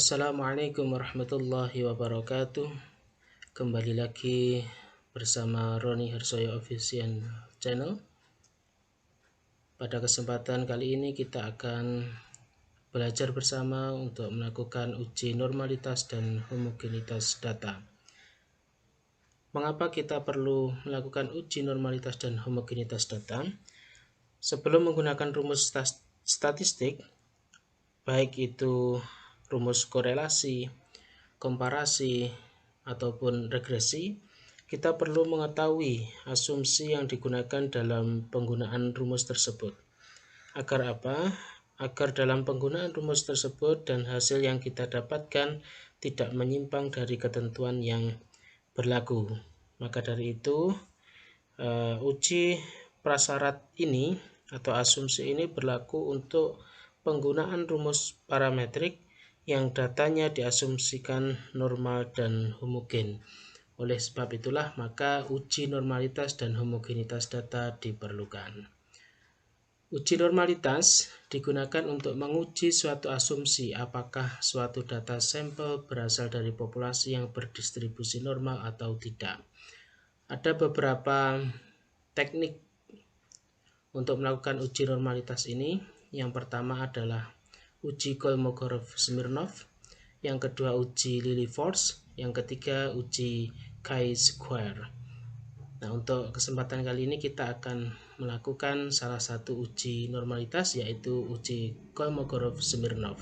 Assalamualaikum warahmatullahi wabarakatuh. Kembali lagi bersama Roni Harsoyo Official Channel. Pada kesempatan kali ini kita akan belajar bersama untuk melakukan uji normalitas dan homogenitas data. Mengapa kita perlu melakukan uji normalitas dan homogenitas data? Sebelum menggunakan rumus statistik, baik itu rumus korelasi, komparasi, ataupun regresi, kita perlu mengetahui asumsi yang digunakan dalam penggunaan rumus tersebut. Agar apa? Agar dalam penggunaan rumus tersebut dan hasil yang kita dapatkan tidak menyimpang dari ketentuan yang berlaku. Maka dari itu, uji prasyarat ini atau asumsi ini berlaku untuk penggunaan rumus parametrik yang datanya diasumsikan normal dan homogen. Oleh sebab itulah maka uji normalitas dan homogenitas data diperlukan. Uji normalitas digunakan untuk menguji suatu asumsi apakah suatu data sampel berasal dari populasi yang berdistribusi normal atau tidak. Ada beberapa teknik untuk melakukan uji normalitas ini. Yang pertama adalah uji Kolmogorov-Smirnov, yang kedua uji Lilliefors, yang ketiga uji chi-square. Nah, untuk kesempatan kali ini kita akan melakukan salah satu uji normalitas, yaitu uji Kolmogorov-Smirnov.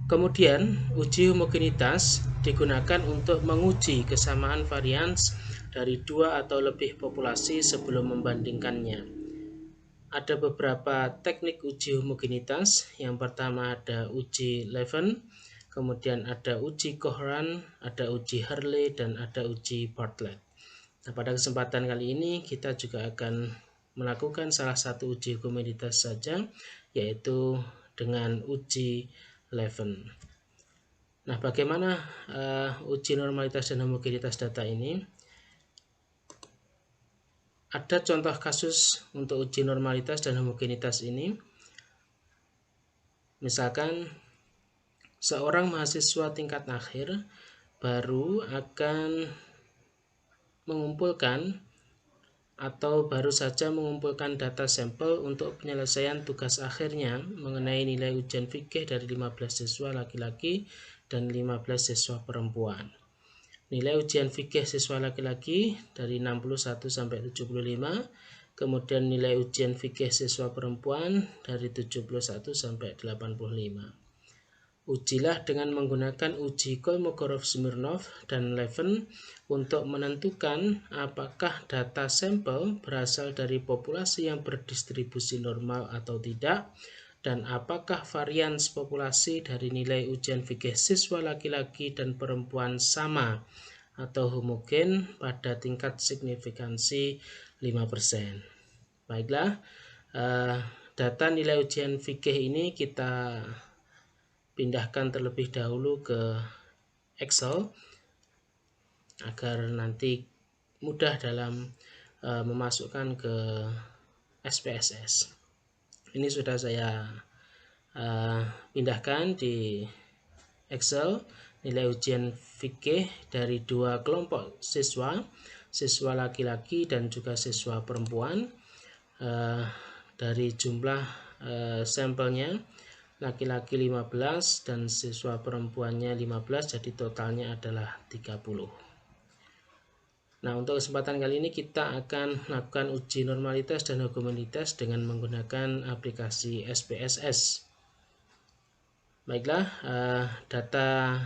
Kemudian uji homogenitas digunakan untuk menguji kesamaan varians dari dua atau lebih populasi sebelum membandingkannya. Ada beberapa teknik uji homogenitas. Yang pertama ada uji Levin, kemudian ada uji Cohran, ada uji Hurley, dan ada uji Bartlett. Nah, pada kesempatan kali ini kita juga akan melakukan salah satu uji homogenitas saja, yaitu dengan uji Levin. Nah, bagaimana uji normalitas dan homogenitas data ini? Ada contoh kasus untuk uji normalitas dan homogenitas ini. Misalkan seorang mahasiswa tingkat akhir baru akan mengumpulkan atau baru saja mengumpulkan data sampel untuk penyelesaian tugas akhirnya mengenai nilai ujian fikih dari 15 siswa laki-laki dan 15 siswa perempuan. Nilai ujian fikih siswa laki-laki dari 61 sampai 75, kemudian nilai ujian fikih siswa perempuan dari 71 sampai 85. Ujilah dengan menggunakan uji Kolmogorov-Smirnov dan Levin untuk menentukan apakah data sampel berasal dari populasi yang berdistribusi normal atau tidak, dan apakah varians populasi dari nilai ujian fikih siswa laki-laki dan perempuan sama atau homogen pada tingkat signifikansi 5%. Baiklah, data nilai ujian fikih ini kita pindahkan terlebih dahulu ke Excel agar nanti mudah dalam memasukkan ke SPSS. Ini sudah saya pindahkan di Excel nilai ujian fikih dari dua kelompok siswa laki-laki dan juga siswa perempuan. Dari jumlah sampelnya laki-laki 15 dan siswa perempuannya 15, jadi totalnya adalah 30. Nah, untuk kesempatan kali ini kita akan melakukan uji normalitas dan homogenitas dengan menggunakan aplikasi SPSS. Baiklah, data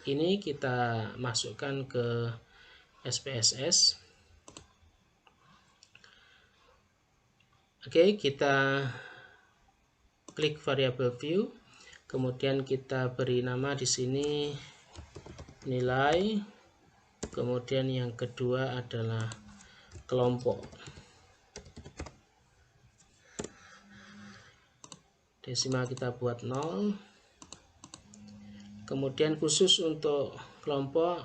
ini kita masukkan ke SPSS. Oke, kita klik variable view, kemudian kita beri nama di sini nilai, kemudian yang kedua adalah kelompok. Desimal kita buat 0. Kemudian khusus untuk kelompok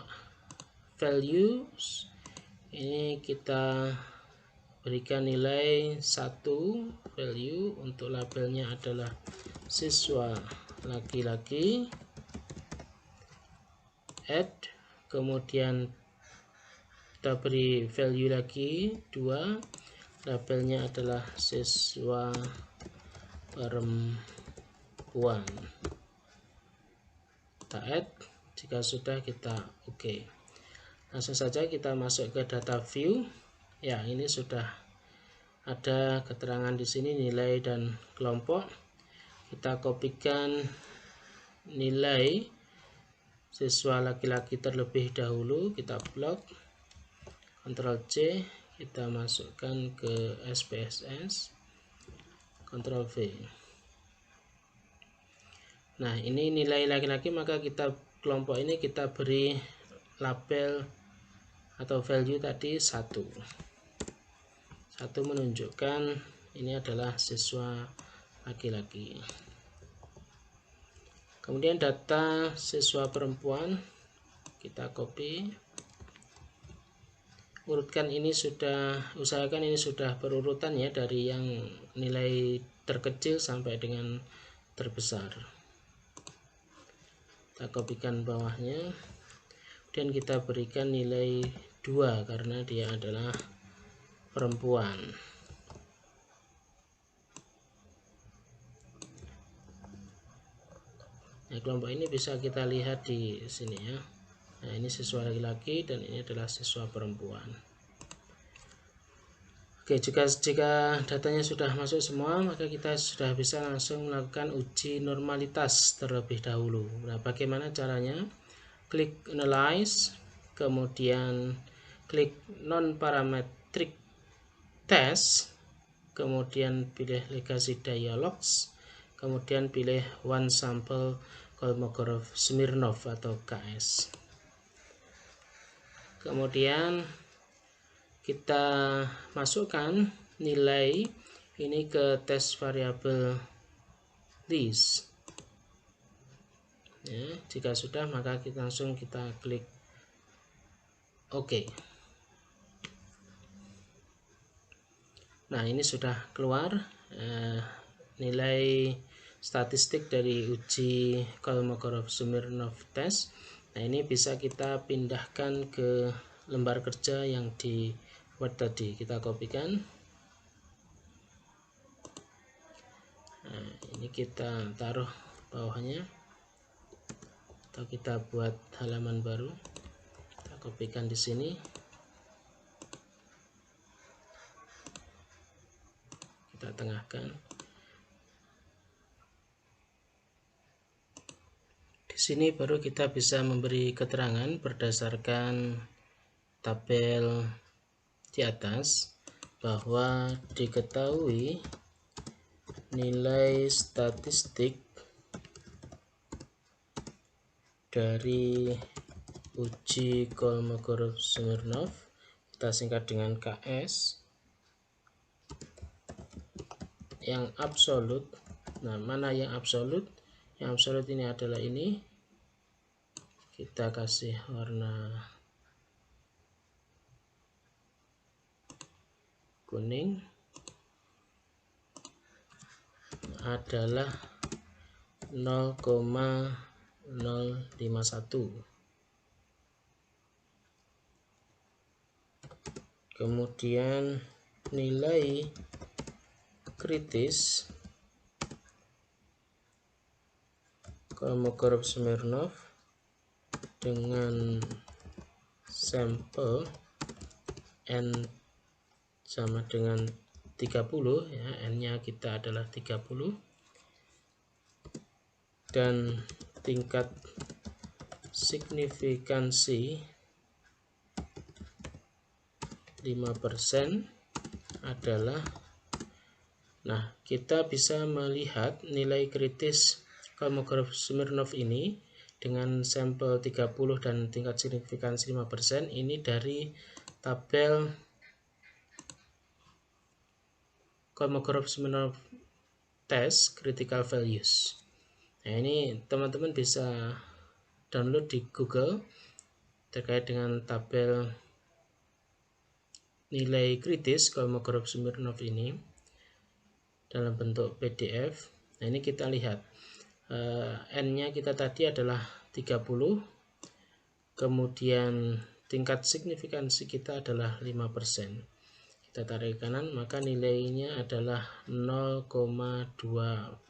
values ini kita berikan nilai 1 value, untuk labelnya adalah siswa laki-laki. add, kemudian kita beri value lagi 2, labelnya adalah siswa perempuan. Kita add, jika sudah kita oke. Langsung saja kita masuk ke data view. Ya, ini sudah ada keterangan di sini nilai dan kelompok. Kita kopikan nilai siswa laki-laki terlebih dahulu, kita blok, Ctrl C, kita masukkan ke SPSS, Ctrl V. Nah, ini nilai laki-laki, maka kita kelompok ini kita beri label atau value tadi 1. 1 menunjukkan ini adalah siswa laki-laki. Kemudian data siswa perempuan kita copy, urutkan ini usahakan ini sudah berurutan ya, dari yang nilai terkecil sampai dengan terbesar. Kita kopikan bawahnya, kemudian kita berikan nilai 2 karena dia adalah perempuan. Nah, kelompok ini bisa kita lihat di sini ya. Nah, ini siswa laki-laki dan ini adalah siswa perempuan. Oke, jika datanya sudah masuk semua, maka kita sudah bisa langsung melakukan uji normalitas terlebih dahulu. Nah, bagaimana caranya? Klik Analyze, kemudian klik Non-Parametric Test, kemudian pilih Legacy Dialogs, kemudian pilih One Sample Kolmogorov-Smirnov atau KS. Kemudian kita masukkan nilai ini ke tes variabel list. Ya, jika sudah, maka langsung kita klik OK. Nah, ini sudah keluar nilai statistik dari uji Kolmogorov-Smirnov test. Nah, ini bisa kita pindahkan ke lembar kerja yang di Word tadi. Kita kopikan. Nah, ini kita taruh bawahnya, atau kita buat halaman baru. Kita kopikan di sini. Kita tengahkan. Di sini baru kita bisa memberi keterangan berdasarkan tabel di atas bahwa diketahui nilai statistik dari uji Kolmogorov-Smirnov, kita singkat dengan KS, yang absolut. Nah, mana yang absolut? Yang absolut ini adalah ini. Kita kasih warna kuning, adalah 0,051. Kemudian nilai kritis Kolmogorov-Smirnov dengan sampel N sama dengan 30 ya, N-nya kita adalah 30, dan tingkat signifikansi 5% adalah. Nah, kita bisa melihat nilai kritis Kolmogorov-Smirnov ini dengan sampel 30 dan tingkat signifikansi 5% ini dari tabel Kolmogorov-Smirnov test critical values. Nah, ini teman-teman bisa download di Google terkait dengan tabel nilai kritis Kolmogorov-Smirnov ini dalam bentuk PDF. Nah, ini kita lihat N-nya kita tadi adalah 30, kemudian tingkat signifikansi kita adalah 5%. Kita tarik ke kanan, maka nilainya adalah 0,240.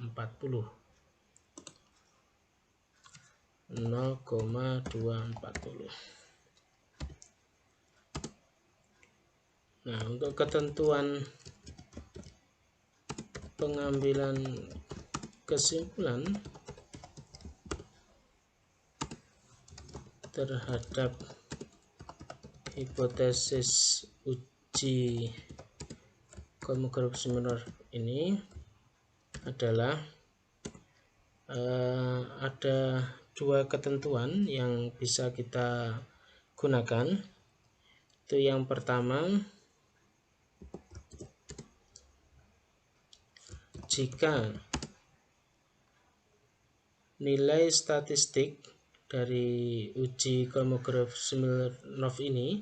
0,240. Nah, untuk ketentuan pengambilan kesimpulan terhadap hipotesis uji Kolmogorov-Smirnov ini adalah ada dua ketentuan yang bisa kita gunakan. Itu yang pertama, jika nilai statistik dari uji Kolmogorov-Smirnov ini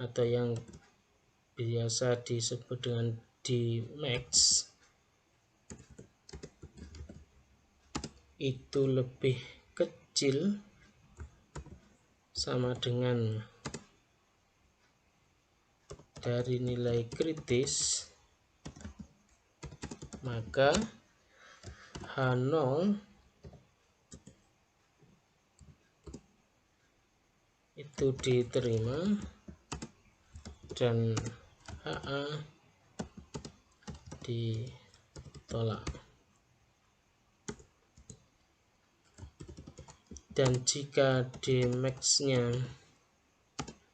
atau yang biasa disebut dengan Dmax itu lebih kecil sama dengan dari nilai kritis, maka H0 itu diterima dan HA ditolak. Dan jika Dmax-nya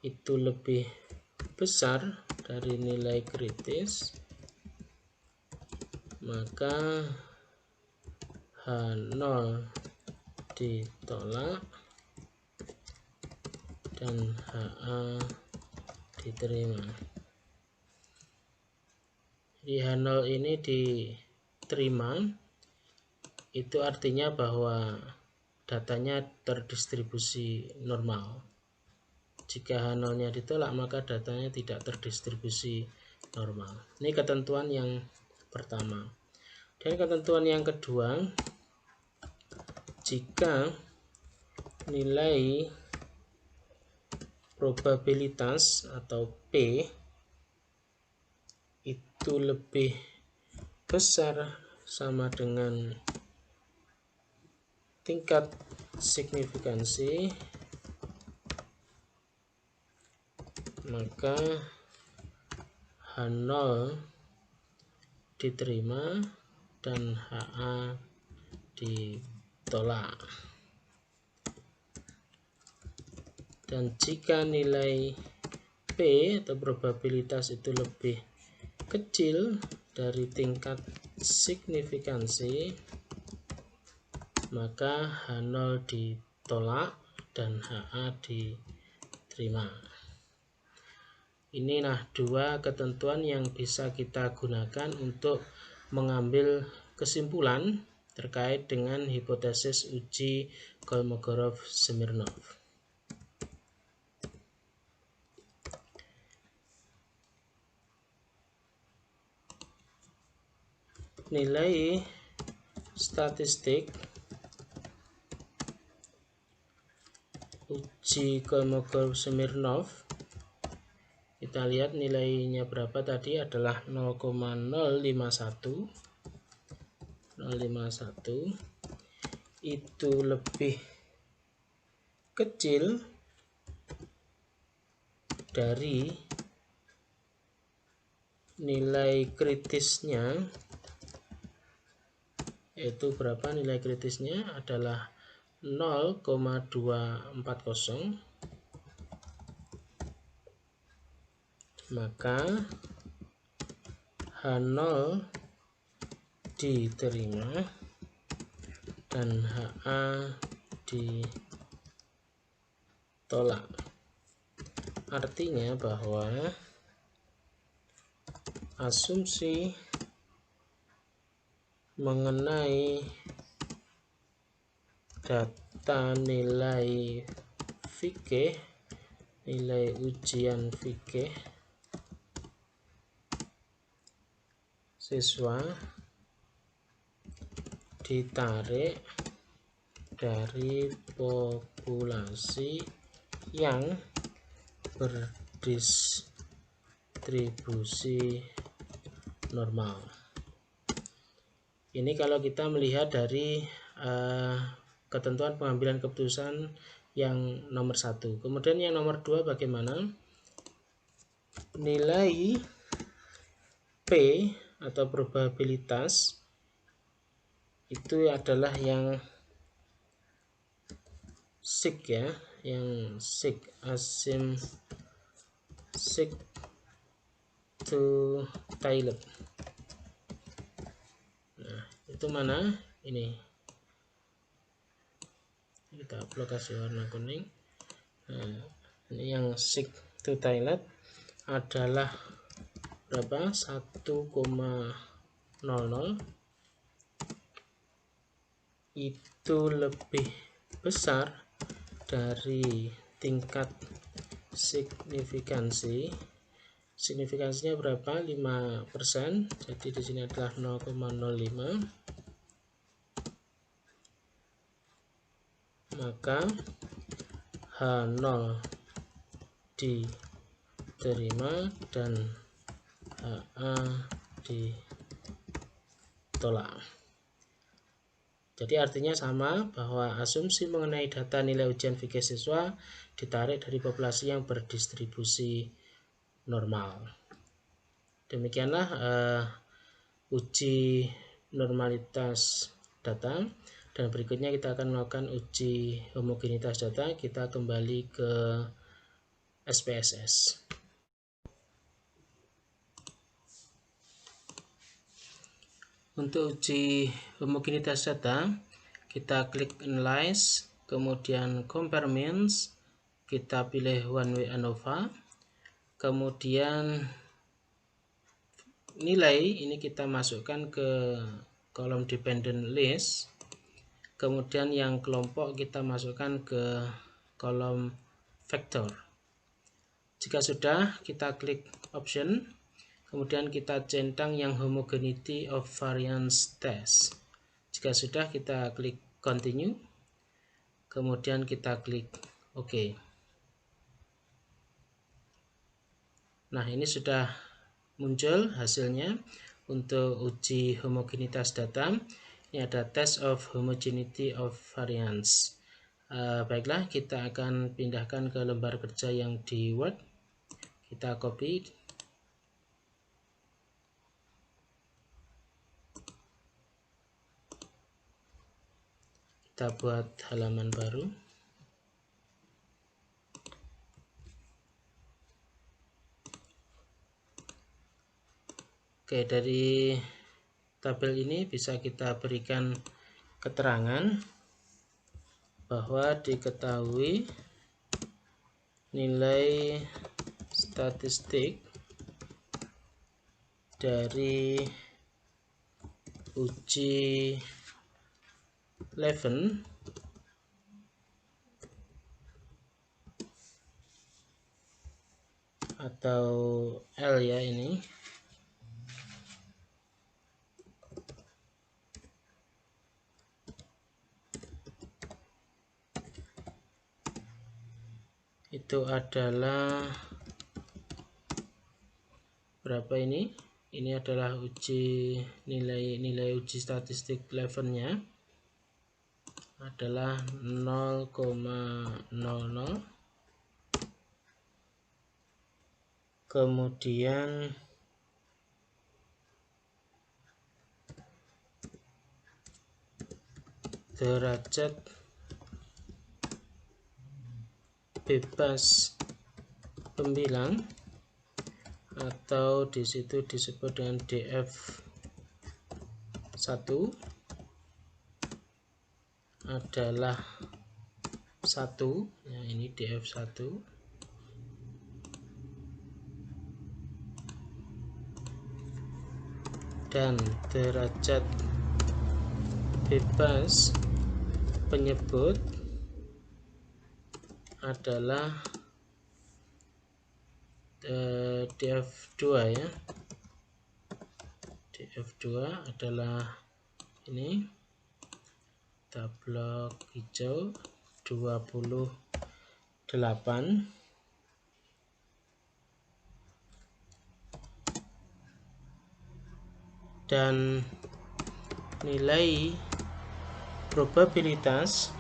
itu lebih besar dari nilai kritis, maka H0 ditolak dan HA diterima. Di H0 ini diterima, itu artinya bahwa datanya terdistribusi normal. Jika H0-nya ditolak, maka datanya tidak terdistribusi normal. Ini ketentuan yang pertama. Dan ketentuan yang kedua, jika nilai probabilitas atau P itu lebih besar sama dengan tingkat signifikansi, maka H0 diterima dan HA ditolak. Dan jika nilai P atau probabilitas itu lebih kecil dari tingkat signifikansi, maka H0 ditolak dan HA diterima. Inilah dua ketentuan yang bisa kita gunakan untuk mengambil kesimpulan terkait dengan hipotesis uji Kolmogorov-Smirnov. Nilai statistik uji Kolmogorov-Smirnov, kita lihat nilainya berapa tadi, adalah 0,051. Itu lebih kecil dari nilai kritisnya, yaitu berapa? Nilai kritisnya adalah 0,240. Maka H0 diterima dan HA ditolak. Artinya bahwa asumsi mengenai data nilai fikih, nilai ujian fikih siswa ditarik dari populasi yang berdistribusi normal. Ini kalau kita melihat dari ketentuan pengambilan keputusan yang nomor 1. Kemudian yang nomor 2 bagaimana? Nilai P atau probabilitas itu adalah yang sig ya, yang sig to Taylor. Nah, itu mana? Ini kita aplikasi warna kuning. Nah, ini yang sig to Taylor adalah berapa? 1,00. Itu lebih besar dari tingkat signifikansi. Signifikansinya berapa? 5%. Jadi di sini adalah 0,05. Maka H0 diterima dan HA ditolak. Jadi artinya sama, bahwa asumsi mengenai data nilai ujian fikih siswa ditarik dari populasi yang berdistribusi normal. Demikianlah uji normalitas data, dan berikutnya kita akan melakukan uji homogenitas data. Kita kembali ke SPSS. Untuk uji homogenitas data, kita klik Analyze, kemudian Compare Means, kita pilih One Way ANOVA, kemudian nilai ini kita masukkan ke kolom Dependent List, kemudian yang kelompok kita masukkan ke kolom Vector. Jika sudah, kita klik Option, kemudian kita centang yang Homogeneity of Variance Test. Jika sudah, kita klik Continue, kemudian kita klik OK. Nah, ini sudah muncul hasilnya untuk uji homogenitas data. Ini ada Test of Homogeneity of Variance. Baiklah, kita akan pindahkan ke lembar kerja yang di Word. Kita copy, kita buat halaman baru. Oke, dari tabel ini bisa kita berikan keterangan bahwa diketahui nilai statistik dari uji Leven atau L ya, ini itu adalah berapa ini? Ini adalah uji nilai uji statistik Levennya adalah 0,00. Kemudian derajat bebas pembilang atau di situ disebut dengan DF1 adalah 1 ya, ini DF1. Dan derajat bebas penyebut adalah DF2 ya. DF2 adalah ini, kita blok hijau 20 8 dan nilai probabilitas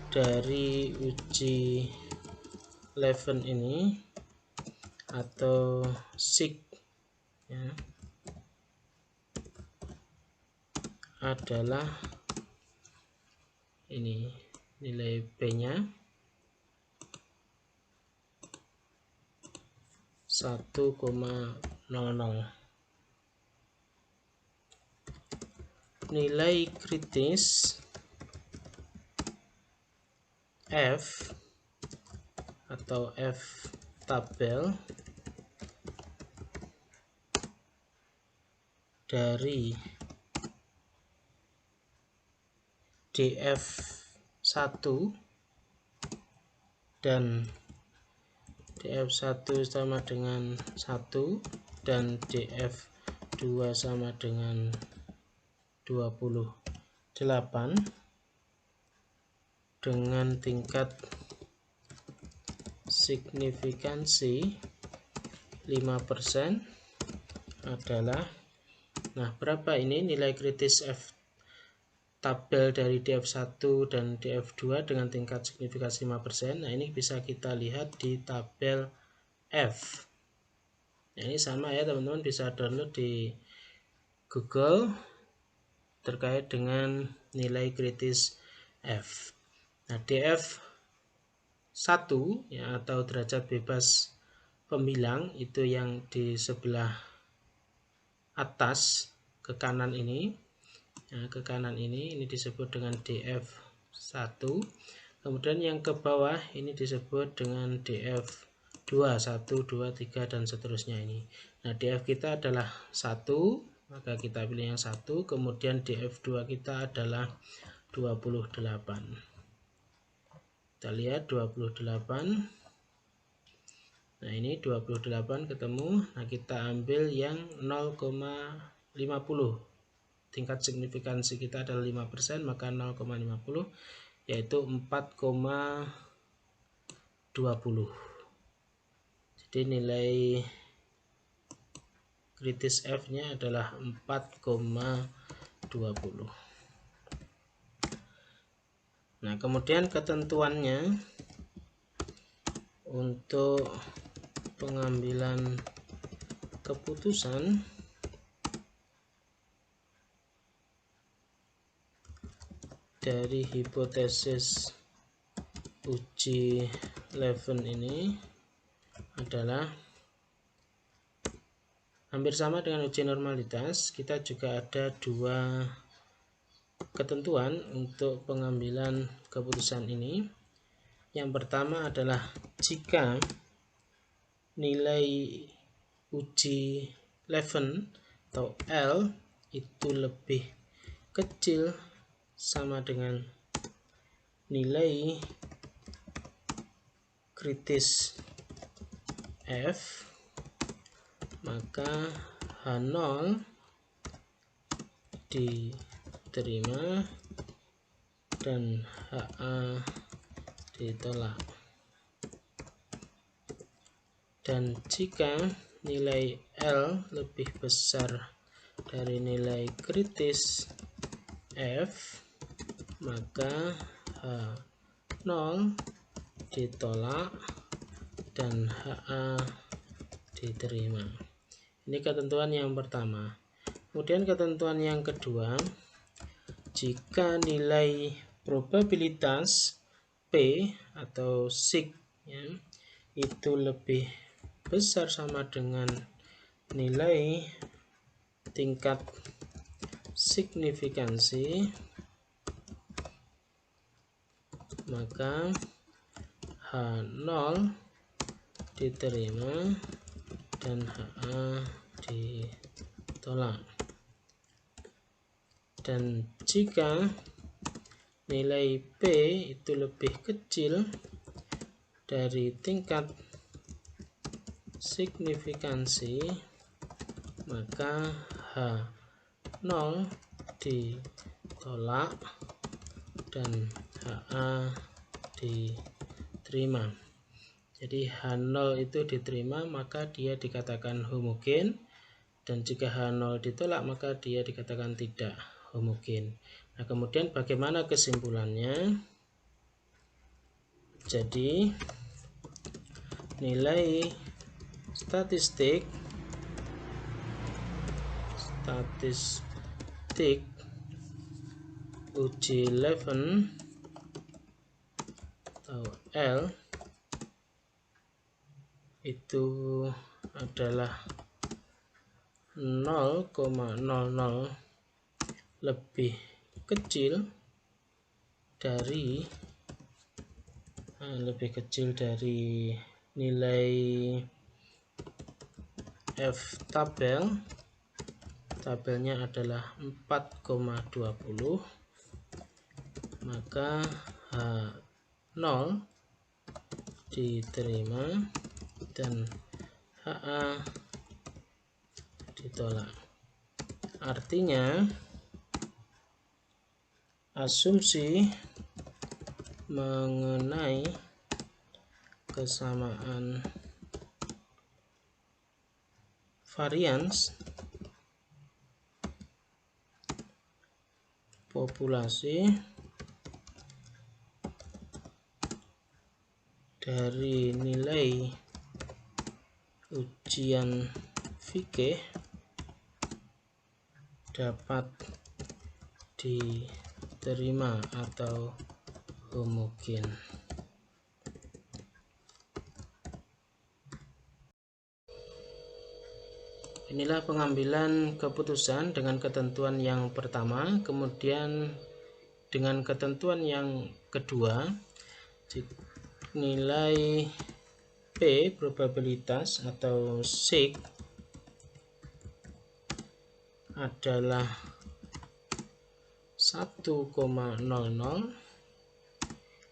dari uji Levin ini atau sig ya, adalah ini nilai B-nya 1,00. Nilai kritis F atau F tabel dari DF1 dan DF1 sama dengan 1 dan DF2 sama dengan 28 dengan tingkat signifikansi 5% adalah, nah berapa ini nilai kritis F tabel dari DF1 dan DF2 dengan tingkat signifikansi 5%. Nah ini bisa kita lihat di tabel F. Nah, ini sama ya teman-teman, bisa download di Google terkait dengan nilai kritis F. Nah, DF1 ya, atau derajat bebas pembilang itu yang di sebelah atas ke kanan ini. Nah, ke kanan ini disebut dengan DF1. Kemudian yang ke bawah ini disebut dengan DF2, 1, 2, 3 dan seterusnya ini. Nah, DF kita adalah 1, maka kita pilih yang 1, kemudian DF2 kita adalah 28. Kita lihat 28. Nah, ini 28 ketemu. Nah, kita ambil yang 0,50. Tingkat signifikansi kita adalah 5%, maka 0,50 yaitu 4,20. Jadi nilai kritis F-nya adalah 4,20. Nah, kemudian ketentuannya untuk pengambilan keputusan dari hipotesis uji Levin ini adalah hampir sama dengan uji normalitas. Kita juga ada dua ketentuan untuk pengambilan keputusan ini. Yang pertama adalah jika nilai uji Levin atau L itu lebih kecil sama dengan nilai kritis F, maka H0 diterima dan HA ditolak. Dan jika nilai L lebih besar dari nilai kritis F, maka H0 ditolak dan HA diterima. Ini ketentuan yang pertama. Kemudian ketentuan yang kedua, jika nilai probabilitas P atau sig ya, itu lebih besar sama dengan nilai tingkat signifikansi, maka H0 diterima dan HA ditolak. Dan jika nilai P itu lebih kecil dari tingkat signifikansi, maka H0 ditolak dan HA diterima. diterima. Jadi H0 itu diterima maka dia dikatakan homogen, dan jika H0 ditolak maka dia dikatakan tidak homogen. Nah, kemudian bagaimana kesimpulannya? Jadi nilai statistik uji Levin atau L itu adalah 0,00 lebih kecil dari nilai F tabelnya adalah 4,20, maka H0 diterima dan HA ditolak. Artinya asumsi mengenai kesamaan varians populasi dari nilai ujian fikih dapat diterima atau homogen. Inilah pengambilan keputusan dengan ketentuan yang pertama. Kemudian dengan ketentuan yang kedua, nilai P probabilitas atau sig adalah 1,00,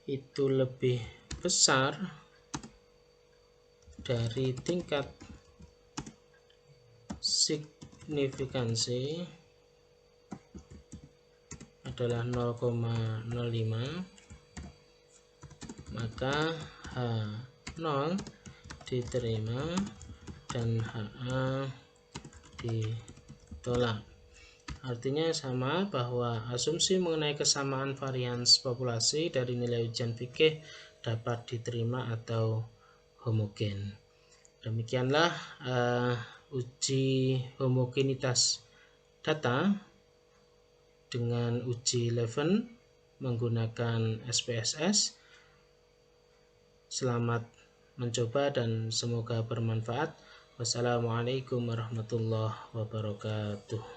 itu lebih besar dari tingkat signifikansi adalah 0,05, maka H0 diterima dan HA ditolak. Artinya sama, bahwa asumsi mengenai kesamaan varians populasi dari nilai ujian fikih dapat diterima atau homogen. Demikianlah uji homogenitas data dengan uji Levin menggunakan SPSS. Selamat mencoba dan semoga bermanfaat. Wassalamualaikum warahmatullahi wabarakatuh.